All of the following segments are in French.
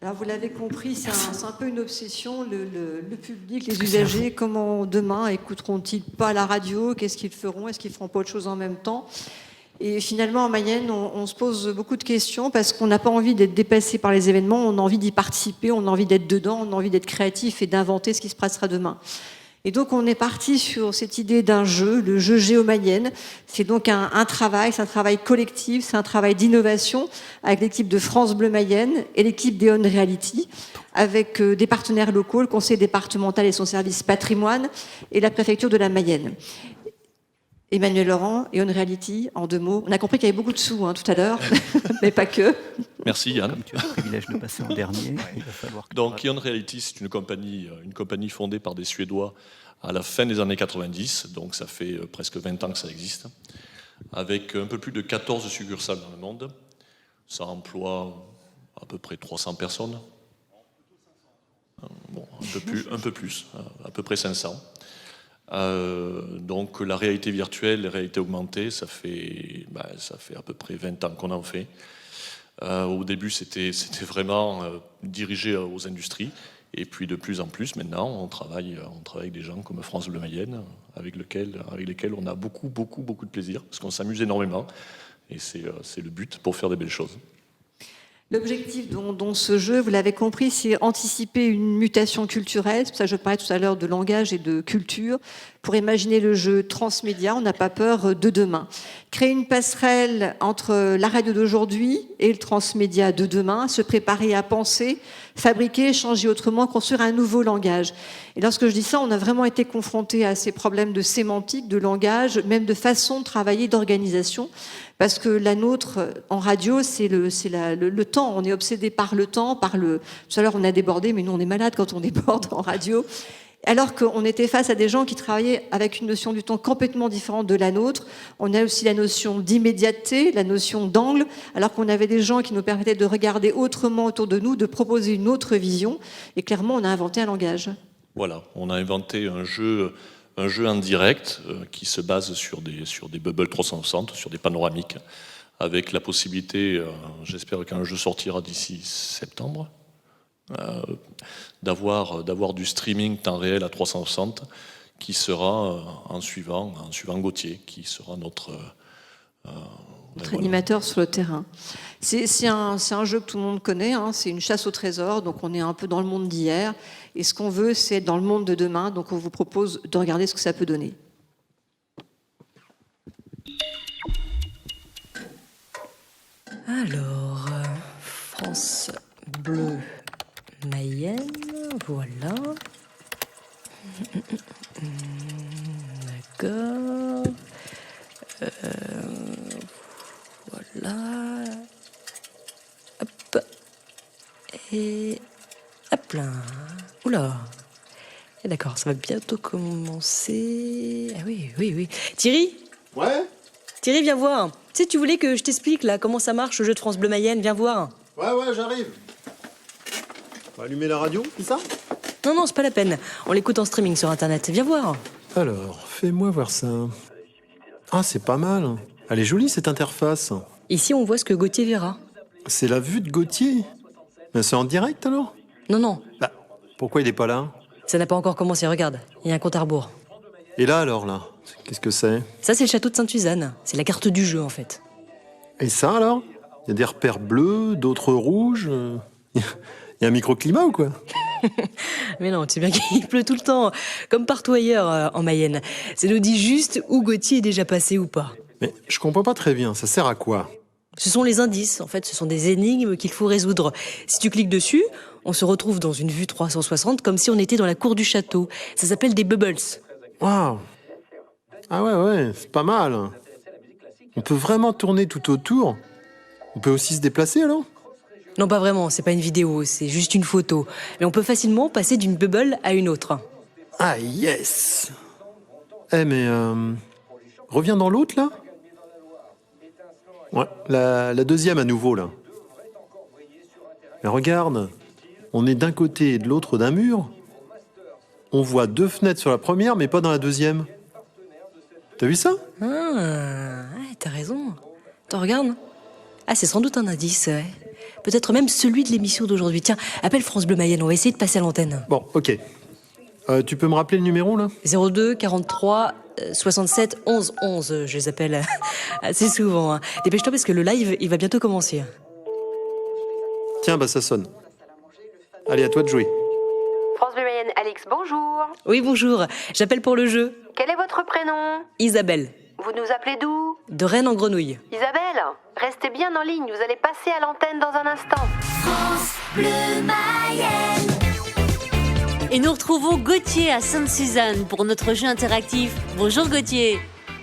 Alors vous l'avez compris, c'est un peu une obsession, le public, les usagers, comment demain écouteront-ils pas la radio, qu'est-ce qu'ils feront, est-ce qu'ils feront pas autre chose en même temps? Et finalement, en Mayenne, on se pose beaucoup de questions parce qu'on n'a pas envie d'être dépassé par les événements, on a envie d'y participer, on a envie d'être dedans, on a envie d'être créatif et d'inventer ce qui se passera demain. Et donc, on est parti sur cette idée d'un jeu, le jeu Géomayenne. C'est donc un travail, c'est un travail collectif, c'est un travail d'innovation avec l'équipe de France Bleu Mayenne et l'équipe d'Eon Reality, avec des partenaires locaux, le conseil départemental et son service patrimoine et la préfecture de la Mayenne. Emmanuel Laurent, Eon Reality, en 2 mots. On a compris qu'il y avait beaucoup de sous tout à l'heure, mais pas que. Merci Yann. Comme tu as le privilège de passer en dernier, il va falloir que Donc Eon Reality, c'est une compagnie fondée par des Suédois à la fin des années 90, donc ça fait presque 20 ans que ça existe, avec un peu plus de 14 succursales dans le monde. Ça emploie à peu près 300 personnes. Bon, un peu plus, à peu près 500. Donc la réalité virtuelle, la réalité augmentée, ça fait à peu près 20 ans qu'on en fait. Au début, c'était vraiment dirigé aux industries. Et puis de plus en plus, maintenant, on travaille avec des gens comme France Bleu Mayenne, avec lesquels on a beaucoup de plaisir, parce qu'on s'amuse énormément. Et c'est le but pour faire des belles choses. L'objectif dont ce jeu, vous l'avez compris, c'est anticiper une mutation culturelle. C'est pour ça que je parlais tout à l'heure de langage et de culture. Pour imaginer le jeu transmédia, on n'a pas peur de demain. Créer une passerelle entre la radio d'aujourd'hui et le transmédia de demain, se préparer à penser, fabriquer, changer autrement, construire un nouveau langage. Et lorsque je dis ça, on a vraiment été confronté à ces problèmes de sémantique, de langage, même de façon de travailler, d'organisation. Parce que la nôtre, en radio, c'est le temps. On est obsédé par le temps, Tout à l'heure, on a débordé, mais nous, on est malade quand on déborde en radio. Alors qu'on était face à des gens qui travaillaient avec une notion du temps complètement différente de la nôtre. On a aussi la notion d'immédiateté, la notion d'angle, alors qu'on avait des gens qui nous permettaient de regarder autrement autour de nous, de proposer une autre vision. Et clairement, on a inventé un langage. Voilà, on a inventé un jeu en direct qui se base sur des bubbles 360, sur des panoramiques, avec la possibilité, j'espère qu'un jeu sortira d'ici septembre, d'avoir du streaming temps réel à 360 qui sera en suivant Gauthier, qui sera notre animateur sur le terrain. C'est un jeu que tout le monde connaît, c'est une chasse au trésor, donc on est un peu dans le monde d'hier, et ce qu'on veut, c'est être dans le monde de demain, donc on vous propose de regarder ce que ça peut donner. Alors, France Bleu Mayenne, voilà. D'accord. Voilà. Hop. Et hop là. Oula. Et d'accord, ça va bientôt commencer. Ah oui. Thierry ? Ouais, Thierry, viens voir. Tu sais, tu voulais que je t'explique là comment ça marche le jeu de France Bleu Mayenne. Viens voir. ouais, j'arrive. On va allumer la radio, c'est ça? Non, c'est pas la peine. On l'écoute en streaming sur Internet. Viens voir. Alors, fais-moi voir ça. Ah, c'est pas mal. Elle est jolie, cette interface. Ici, on voit ce que Gauthier verra. C'est la vue de Gauthier. Mais c'est en direct, alors? Non, Bah, pourquoi il est pas là? ça n'a pas encore commencé. Regarde, il y a un compte à rebours. Et là, alors, là? Qu'est-ce que c'est? Ça, c'est le château de Sainte-Suzanne. C'est la carte du jeu, en fait. Et ça, alors? Il y a des repères bleus, d'autres rouges. Il y a un microclimat ou quoi? Mais non, tu sais bien qu'il pleut tout le temps, comme partout ailleurs en Mayenne. Ça nous dit juste où Gauthier est déjà passé ou pas. Mais je comprends pas très bien, ça sert à quoi? Ce sont les indices, en fait, ce sont des énigmes qu'il faut résoudre. Si tu cliques dessus, on se retrouve dans une vue 360, comme si on était dans la cour du château. Ça s'appelle des bubbles. Waouh! Ah ouais, c'est pas mal. On peut vraiment tourner tout autour? On peut aussi se déplacer, alors? Non, pas vraiment, c'est pas une vidéo, c'est juste une photo. Mais on peut facilement passer d'une bubble à une autre. Ah, yes! Mais reviens dans l'autre, là? Ouais, la deuxième à nouveau, là. Mais regarde, on est d'un côté et de l'autre d'un mur. On voit 2 fenêtres sur la première, mais pas dans la deuxième. T'as vu ça? Ah, ouais, t'as raison. Attends, regarde. Ah, c'est sans doute un indice, ouais. peut-être même celui de l'émission d'aujourd'hui. Tiens, appelle France Bleu Mayenne, on va essayer de passer à l'antenne. Bon, ok. Tu peux me rappeler le numéro, là ? 02 43 67 11 11, je les appelle assez souvent. Hein. Dépêche-toi parce que le live, il va bientôt commencer. Tiens, bah ça sonne. Allez, à toi de jouer. France Bleu Mayenne, Alix, bonjour. Oui, bonjour, j'appelle pour le jeu. Quel est votre prénom? Isabelle, Vous nous appelez d'où? de Rennes en Grenouille. Isabelle, restez bien en ligne, vous allez passer à l'antenne dans un instant. Et nous retrouvons Gauthier à Sainte-Suzanne pour notre jeu interactif. Bonjour Gauthier.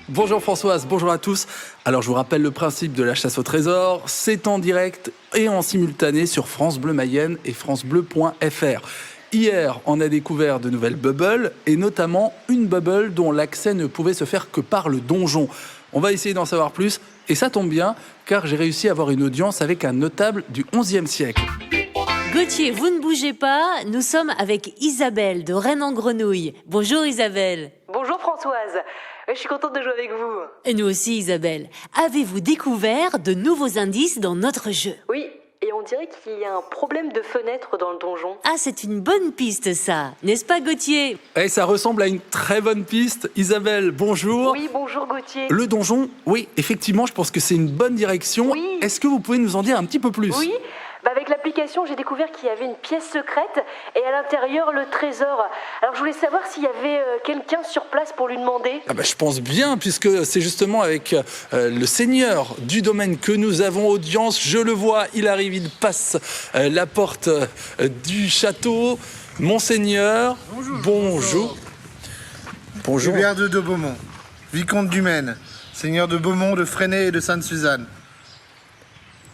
Bonjour Françoise, bonjour à tous. Alors je vous rappelle le principe de la chasse au trésor, c'est en direct et en simultané sur France Bleu Mayenne et francebleu.fr. Hier, on a découvert de nouvelles bubbles et notamment une bubble dont l'accès ne pouvait se faire que par le donjon. On va essayer d'en savoir plus et ça tombe bien car j'ai réussi à avoir une audience avec un notable du XIe siècle. Gauthier, vous ne bougez pas, nous sommes avec Isabelle de Rennes en Grenouille. Bonjour Isabelle. Bonjour Françoise, je suis contente de jouer avec vous. Et nous aussi Isabelle. Avez-vous découvert de nouveaux indices dans notre jeu? Oui, et on dirait qu'il y a un problème de fenêtre dans le donjon. Ah, c'est une bonne piste ça, n'est-ce pas Gauthier? Et ça ressemble à une très bonne piste. Isabelle, bonjour. Oui, bonjour Gauthier. Le donjon, oui, effectivement, je pense que c'est une bonne direction. Oui. Est-ce que vous pouvez nous en dire un petit peu plus ? Oui, avec l'application, j'ai découvert qu'il y avait une pièce secrète et à l'intérieur, le trésor. Alors, je voulais savoir s'il y avait quelqu'un sur place pour lui demander. Ah bah, je pense bien, puisque c'est justement avec le seigneur du domaine que nous avons audience. Je le vois, il arrive, il passe la porte du château. Monseigneur, bonjour. Bonjour. Hubert de Beaumont, vicomte du Maine, seigneur de Beaumont, de Fresnay et de Sainte-Suzanne.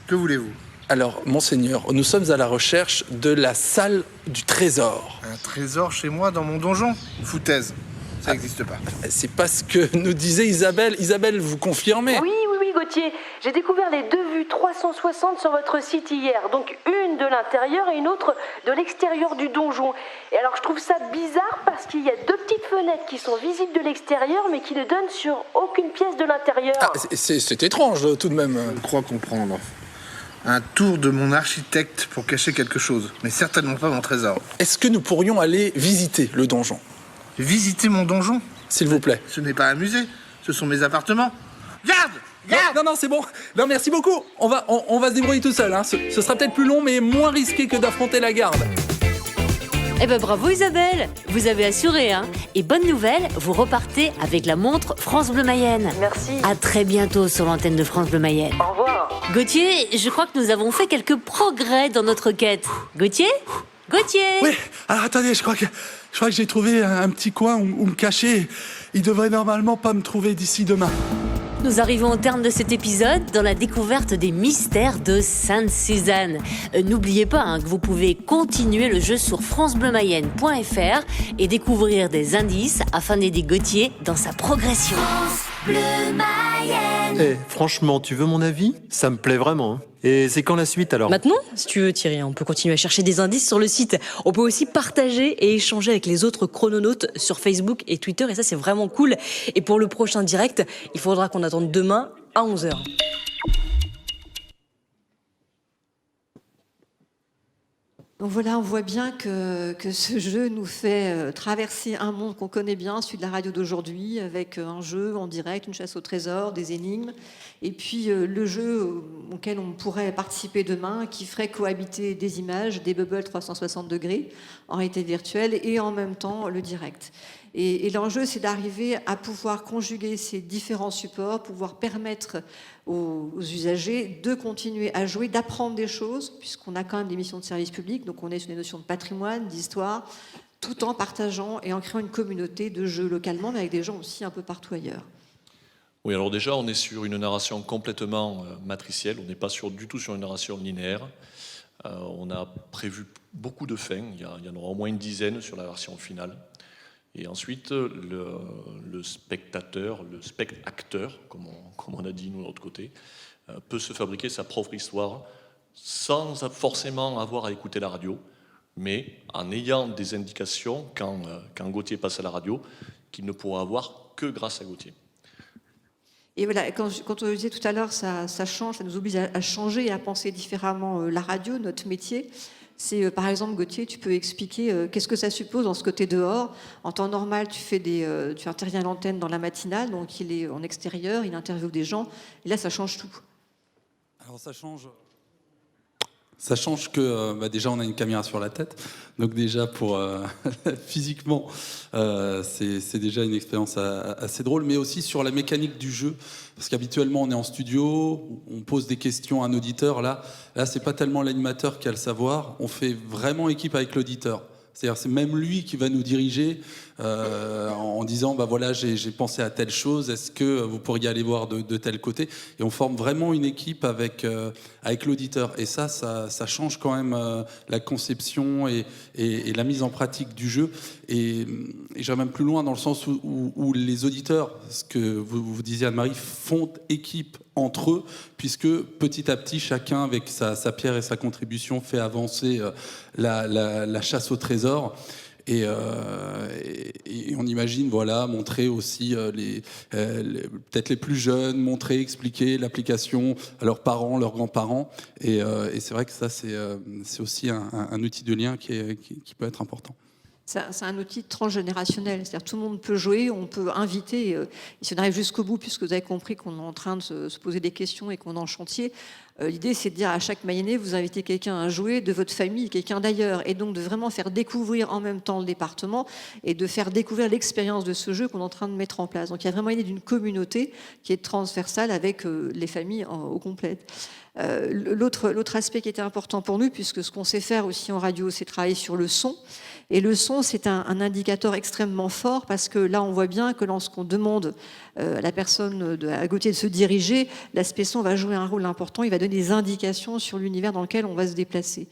Que voulez-vous? Alors, Monseigneur, nous sommes à la recherche de la salle du trésor. Un trésor chez moi dans mon donjon? Foutaise, ça n'existe pas. C'est pas ce que nous disait Isabelle. Isabelle, vous confirmez? Oui, Gauthier. J'ai découvert les deux vues 360 sur votre site hier. Donc, une de l'intérieur et une autre de l'extérieur du donjon. Et alors, je trouve ça bizarre parce qu'il y a deux petites fenêtres qui sont visibles de l'extérieur mais qui ne donnent sur aucune pièce de l'intérieur. Ah, c'est étrange, tout de même. Je crois comprendre. Un tour de mon architecte pour cacher quelque chose, mais certainement pas mon trésor. Est-ce que nous pourrions aller visiter le donjon, Visiter mon donjon? s'il vous plaît? Ce n'est pas un musée, ce sont mes appartements. Garde! Non, c'est bon. Non, merci beaucoup. On va se débrouiller tout seul. Hein. Ce sera peut-être plus long, mais moins risqué que d'affronter la garde. Eh ben bravo Isabelle, vous avez assuré hein. Et bonne nouvelle, vous repartez avec la montre France Bleu Mayenne. Merci. À très bientôt sur l'antenne de France Bleu Mayenne. Au revoir. Gauthier, je crois que nous avons fait quelques progrès dans notre quête. Gauthier? Oui, alors attendez, je crois que j'ai trouvé un petit coin où me cacher. Il devrait normalement pas me trouver d'ici demain. Nous arrivons au terme de cet épisode dans la découverte des mystères de Sainte-Suzanne. N'oubliez pas hein, que vous pouvez continuer le jeu sur francebleumayenne.fr et découvrir des indices afin d'aider Gauthier dans sa progression. Franchement, tu veux mon avis? Ça me plaît vraiment. Hein. Et c'est quand la suite alors? Maintenant, si tu veux Thierry, on peut continuer à chercher des indices sur le site. On peut aussi partager et échanger avec les autres chrononautes sur Facebook et Twitter et ça c'est vraiment cool. Et pour le prochain direct, il faudra qu'on attende demain à 11h. Donc voilà, on voit bien que ce jeu nous fait traverser un monde qu'on connaît bien, celui de la radio d'aujourd'hui, avec un jeu en direct, une chasse au trésor, des énigmes, et puis le jeu auquel on pourrait participer demain, qui ferait cohabiter des images, des bubbles 360 degrés en réalité virtuelle, et en même temps le direct. Et l'enjeu, c'est d'arriver à pouvoir conjuguer ces différents supports, pouvoir permettre aux usagers de continuer à jouer, d'apprendre des choses, puisqu'on a quand même des missions de service public, donc on est sur des notions de patrimoine, d'histoire, tout en partageant et en créant une communauté de jeux localement, mais avec des gens aussi un peu partout ailleurs. Oui, alors déjà, on est sur une narration complètement matricielle, on n'est pas du tout sur une narration linéaire. On a prévu beaucoup de fins, il y en aura au moins une dizaine sur la version finale. Et ensuite, le spectateur, le spectateur, comme on a dit nous de notre côté, peut se fabriquer sa propre histoire sans forcément avoir à écouter la radio, mais en ayant des indications quand Gauthier passe à la radio qu'il ne pourra avoir que grâce à Gauthier. Et voilà, quand on le disait tout à l'heure, ça change, ça nous oblige à changer et à penser différemment la radio, notre métier. C'est par exemple, Gauthier, tu peux expliquer qu'est-ce que ça suppose dans ce côté dehors. En temps normal, tu interviens à l'antenne dans la matinale, donc il est en extérieur, il interviewe des gens, et là ça change tout. Alors ça change que déjà on a une caméra sur la tête, donc déjà pour physiquement c'est déjà une expérience assez drôle, mais aussi sur la mécanique du jeu, parce qu'habituellement on est en studio, on pose des questions à un auditeur, là c'est pas tellement l'animateur qui a le savoir, on fait vraiment équipe avec l'auditeur. C'est-à-dire c'est même lui qui va nous diriger en disant bah voilà j'ai pensé à telle chose, est-ce que vous pourriez aller voir de tel côté, et on forme vraiment une équipe avec l'auditeur, et ça change quand même la conception et la mise en pratique du jeu, et j'irais même plus loin dans le sens où les auditeurs, ce que vous disiez Anne-Marie, font équipe entre eux, puisque petit à petit chacun avec sa pierre et sa contribution fait avancer la chasse au trésor. Et on imagine, voilà, montrer aussi peut-être les plus jeunes, montrer, expliquer l'application à leurs parents, leurs grands-parents. Et c'est vrai que ça, c'est aussi un outil de lien qui peut être important. C'est un outil transgénérationnel, c'est-à-dire tout le monde peut jouer, on peut inviter, et si on arrive jusqu'au bout, puisque vous avez compris qu'on est en train de se poser des questions et qu'on est en chantier, l'idée c'est de dire à chaque Mayennais, vous invitez quelqu'un à jouer de votre famille, quelqu'un d'ailleurs, et donc de vraiment faire découvrir en même temps le département et de faire découvrir l'expérience de ce jeu qu'on est en train de mettre en place. Donc il y a vraiment l'idée d'une communauté qui est transversale avec les familles au complet. L'autre aspect qui était important pour nous, puisque ce qu'on sait faire aussi en radio, c'est travailler sur le son. Et le son, c'est un indicateur extrêmement fort, parce que là, on voit bien que lorsqu'on demande à la personne à Gauthier de se diriger, l'aspect son va jouer un rôle important, il va donner des indications sur l'univers dans lequel on va se déplacer.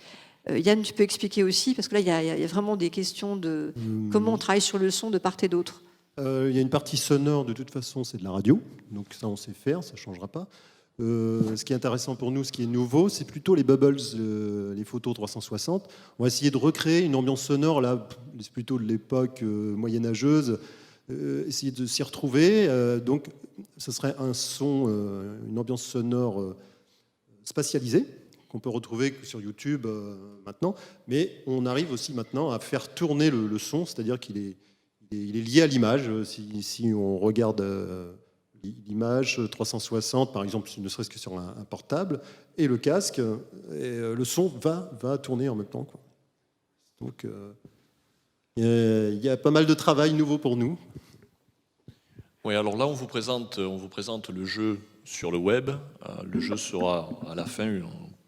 Yann, tu peux expliquer aussi, parce que là, il y a vraiment des questions de comment on travaille sur le son de part et d'autre. Il y a une partie sonore, de toute façon, c'est de la radio, donc ça, on sait faire, ça ne changera pas. Ce qui est intéressant pour nous, ce qui est nouveau, c'est plutôt les bubbles, les photos 360. On va essayer de recréer une ambiance sonore, là, c'est plutôt de l'époque moyenâgeuse, essayer de s'y retrouver. Donc, ce serait un son, une ambiance sonore spatialisée, qu'on peut retrouver sur YouTube maintenant. Mais on arrive aussi maintenant à faire tourner le son, c'est-à-dire qu'il est lié à l'image. Si on regarde l'image 360, par exemple, ne serait-ce que sur un portable, et le casque, et le son va tourner en même temps, quoi. Donc, il y a pas mal de travail nouveau pour nous. Oui, alors là, on vous présente le jeu sur le web. Le jeu sera à la fin,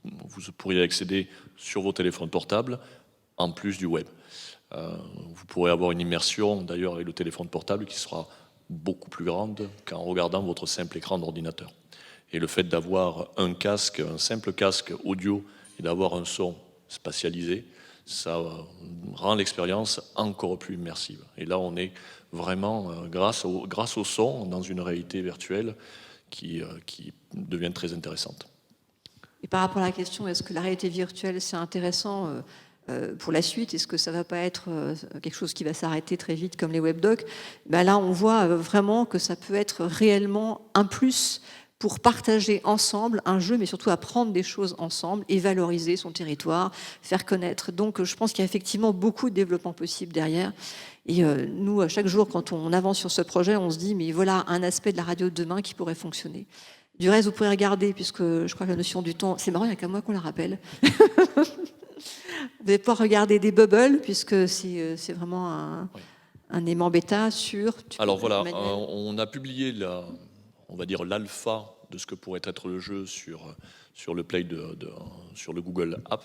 vous pourriez accéder sur vos téléphones portables, en plus du web. Vous pourrez avoir une immersion, d'ailleurs, avec le téléphone portable qui sera beaucoup plus grande qu'en regardant votre simple écran d'ordinateur. Et le fait d'avoir un simple casque audio, et d'avoir un son spatialisé, ça rend l'expérience encore plus immersive. Et là, on est vraiment, grâce au son, dans une réalité virtuelle qui devient très intéressante. Et par rapport à la question, est-ce que la réalité virtuelle, c'est intéressant pour la suite, est-ce que ça ne va pas être quelque chose qui va s'arrêter très vite comme les webdocs? Là, on voit vraiment que ça peut être réellement un plus pour partager ensemble un jeu, mais surtout apprendre des choses ensemble et valoriser son territoire, faire connaître. Donc, je pense qu'il y a effectivement beaucoup de développement possible derrière. Et nous, à chaque jour, quand on avance sur ce projet, on se dit, mais voilà un aspect de la radio de demain qui pourrait fonctionner. Du reste, vous pouvez regarder, puisque je crois que la notion du temps, c'est marrant, il n'y a qu'à moi qu'on la rappelle. Vous allez pouvoir regarder des bubbles, puisque c'est vraiment un aimant bêta sur... Alors voilà, on a publié on va dire l'alpha de ce que pourrait être le jeu sur le Play sur le Google App.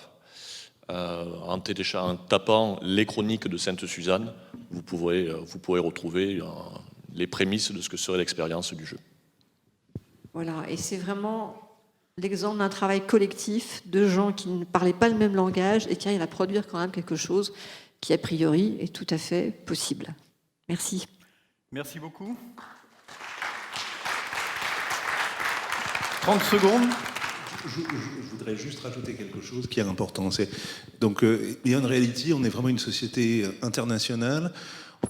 En tapant les chroniques de Sainte-Suzanne, vous pourrez retrouver les prémices de ce que serait l'expérience du jeu. Voilà, et c'est vraiment l'exemple d'un travail collectif de gens qui ne parlaient pas le même langage et qui arrivent à produire quand même quelque chose qui, a priori, est tout à fait possible. Merci. Merci beaucoup. 30 secondes. Je voudrais juste rajouter quelque chose qui est important. Donc, Beyond Reality, on est vraiment une société internationale.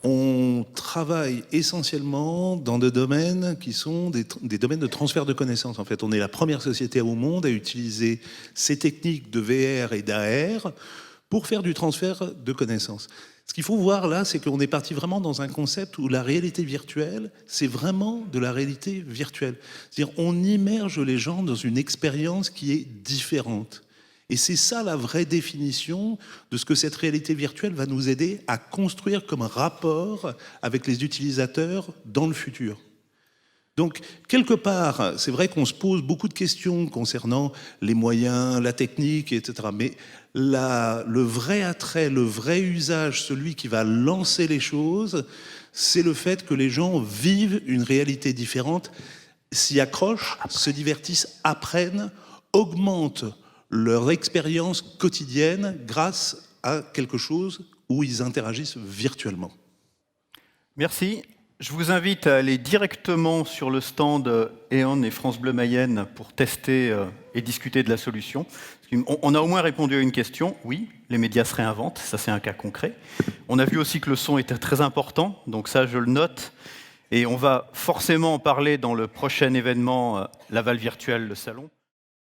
On travaille essentiellement dans des domaines qui sont des domaines de transfert de connaissances. En fait, on est la première société au monde à utiliser ces techniques de VR et d'AR pour faire du transfert de connaissances. Ce qu'il faut voir là, c'est qu'on est parti vraiment dans un concept où la réalité virtuelle, c'est vraiment de la réalité virtuelle. C'est-à-dire, on immerge les gens dans une expérience qui est différente. Et c'est ça la vraie définition de ce que cette réalité virtuelle va nous aider à construire comme rapport avec les utilisateurs dans le futur. Donc, quelque part, c'est vrai qu'on se pose beaucoup de questions concernant les moyens, la technique, etc. Mais le vrai attrait, le vrai usage, celui qui va lancer les choses, c'est le fait que les gens vivent une réalité différente, s'y accrochent, se divertissent, apprennent, augmentent leur expérience quotidienne grâce à quelque chose où ils interagissent virtuellement. Merci. Je vous invite à aller directement sur le stand E.ON et France Bleu Mayenne pour tester et discuter de la solution. On a au moins répondu à une question. Oui, les médias se réinventent, ça c'est un cas concret. On a vu aussi que le son était très important, donc ça je le note. Et on va forcément en parler dans le prochain événement Laval Virtuel, le salon.